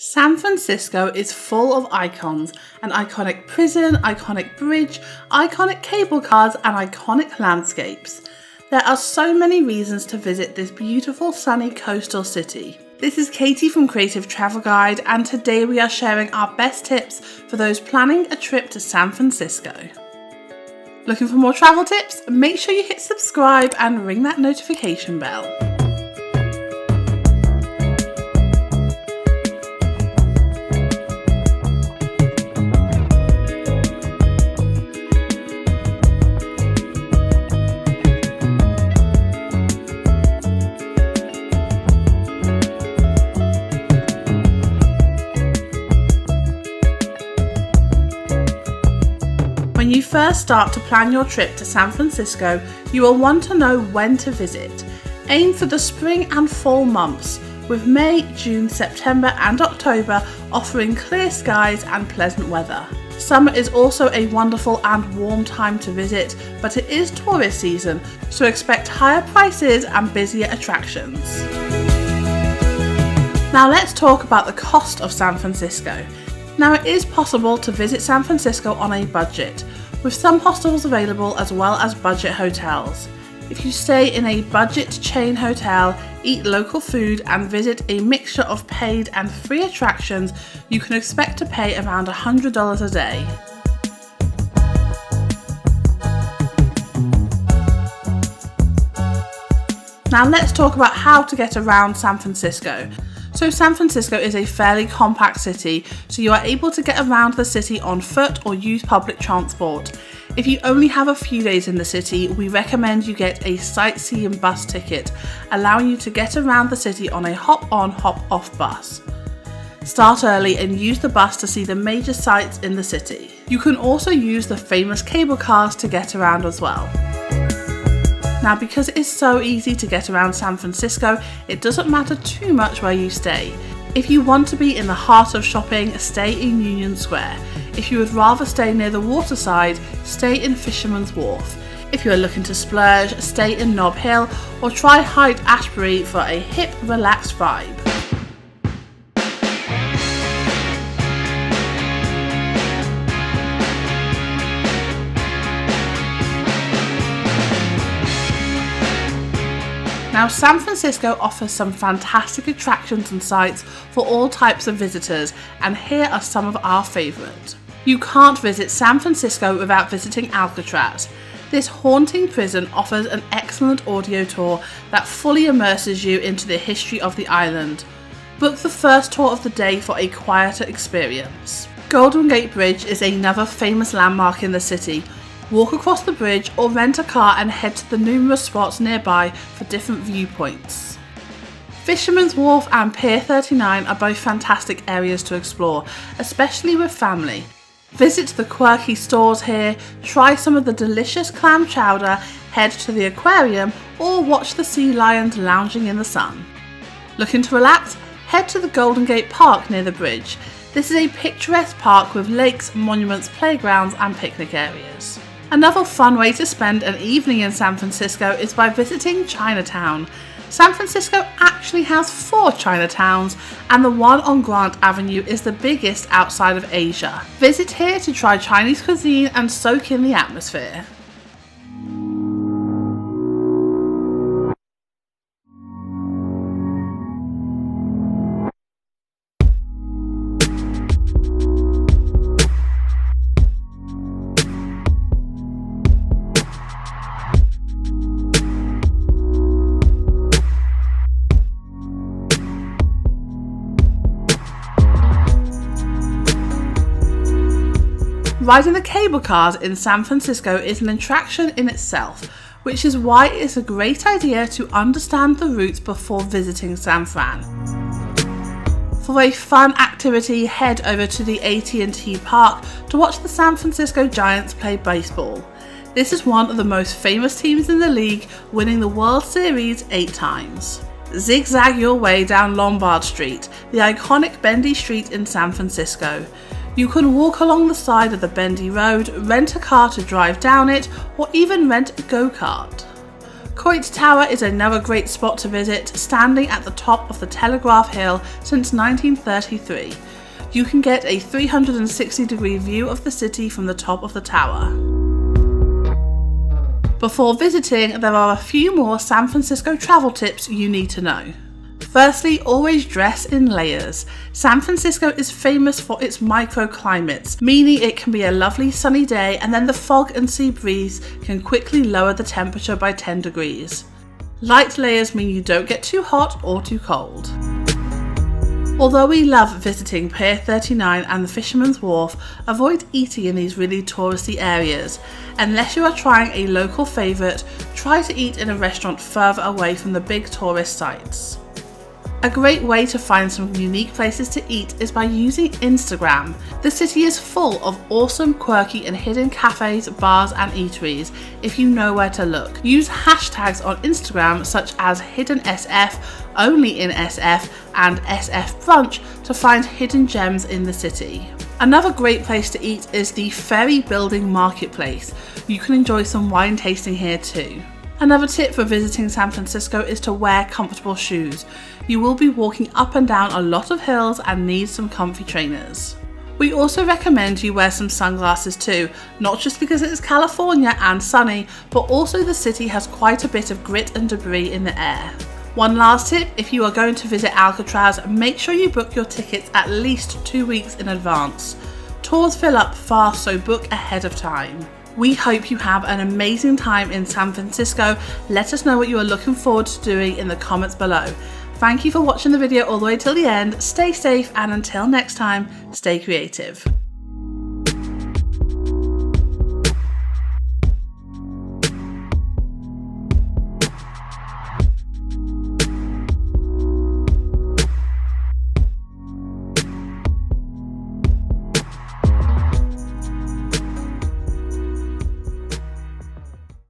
San Francisco is full of icons, an iconic prison, iconic bridge, iconic cable cars, and iconic landscapes. There are so many reasons to visit this beautiful sunny coastal city. This is Katie from Creative Travel Guide, and today we are sharing our best tips for those planning a trip to San Francisco. Looking for more travel tips? Make sure you hit subscribe and ring that notification bell. When you first start to plan your trip to San Francisco, you will want to know when to visit. Aim for the spring and fall months, with May, June, September and October offering clear skies and pleasant weather. Summer is also a wonderful and warm time to visit, but it is tourist season, so expect higher prices and busier attractions. Now let's talk about the cost of San Francisco. Now it is possible to visit San Francisco on a budget, with some hostels available as well as budget hotels. If you stay in a budget chain hotel, eat local food and visit a mixture of paid and free attractions, you can expect to pay around $100 a day. Now let's talk about how to get around San Francisco. So San Francisco is a fairly compact city, so you are able to get around the city on foot or use public transport. If you only have a few days in the city, we recommend you get a sightseeing bus ticket, allowing you to get around the city on a hop-on, hop-off bus. Start early and use the bus to see the major sights in the city. You can also use the famous cable cars to get around as well. Now, because it is so easy to get around San Francisco, it doesn't matter too much where you stay. If you want to be in the heart of shopping, stay in Union Square. If you would rather stay near the waterside, stay in Fisherman's Wharf. If you are looking to splurge, stay in Nob Hill or try Haight-Ashbury for a hip, relaxed vibe. Now, San Francisco offers some fantastic attractions and sights for all types of visitors, and here are some of our favourite. You can't visit San Francisco without visiting Alcatraz. This haunting prison offers an excellent audio tour that fully immerses you into the history of the island. Book the first tour of the day for a quieter experience. Golden Gate Bridge is another famous landmark in the city. Walk across the bridge or rent a car and head to the numerous spots nearby for different viewpoints. Fisherman's Wharf and Pier 39 are both fantastic areas to explore, especially with family. Visit the quirky stores here, try some of the delicious clam chowder, head to the aquarium or watch the sea lions lounging in the sun. Looking to relax? Head to the Golden Gate Park near the bridge. This is a picturesque park with lakes, monuments, playgrounds and picnic areas. Another fun way to spend an evening in San Francisco is by visiting Chinatown. San Francisco actually has 4 Chinatowns, and the one on Grant Avenue is the biggest outside of Asia. Visit here to try Chinese cuisine and soak in the atmosphere. Riding the cable cars in San Francisco is an attraction in itself, which is why it is a great idea to understand the routes before visiting San Fran. For a fun activity, head over to the AT&T Park to watch the San Francisco Giants play baseball. This is one of the most famous teams in the league, winning the World Series 8 times. Zigzag your way down Lombard Street, the iconic bendy street in San Francisco. You can walk along the side of the bendy road, rent a car to drive down it, or even rent a go-kart. Coit Tower is another great spot to visit, standing at the top of the Telegraph Hill since 1933. You can get a 360-degree view of the city from the top of the tower. Before visiting, there are a few more San Francisco travel tips you need to know. Firstly, always dress in layers. San Francisco is famous for its microclimates, meaning it can be a lovely sunny day and then the fog and sea breeze can quickly lower the temperature by 10 degrees. Light layers mean you don't get too hot or too cold. Although we love visiting Pier 39 and the Fisherman's Wharf, avoid eating in these really touristy areas. Unless you are trying a local favourite, try to eat in a restaurant further away from the big tourist sites. A great way to find some unique places to eat is by using Instagram. The city is full of awesome, quirky and hidden cafes, bars and eateries if you know where to look. Use hashtags on Instagram such as Hidden SF, Only in SF and SF Brunch to find hidden gems in the city. Another great place to eat is the Ferry Building Marketplace. You can enjoy some wine tasting here too. Another tip for visiting San Francisco is to wear comfortable shoes. You will be walking up and down a lot of hills and need some comfy trainers. We also recommend you wear some sunglasses too, not just because it is California and sunny, but also the city has quite a bit of grit and debris in the air. One last tip, if you are going to visit Alcatraz, make sure you book your tickets at least 2 weeks in advance. Tours fill up fast, so book ahead of time. We hope you have an amazing time in San Francisco. Let us know what you are looking forward to doing in the comments below. Thank you for watching the video all the way till the end. Stay safe and until next time, stay creative.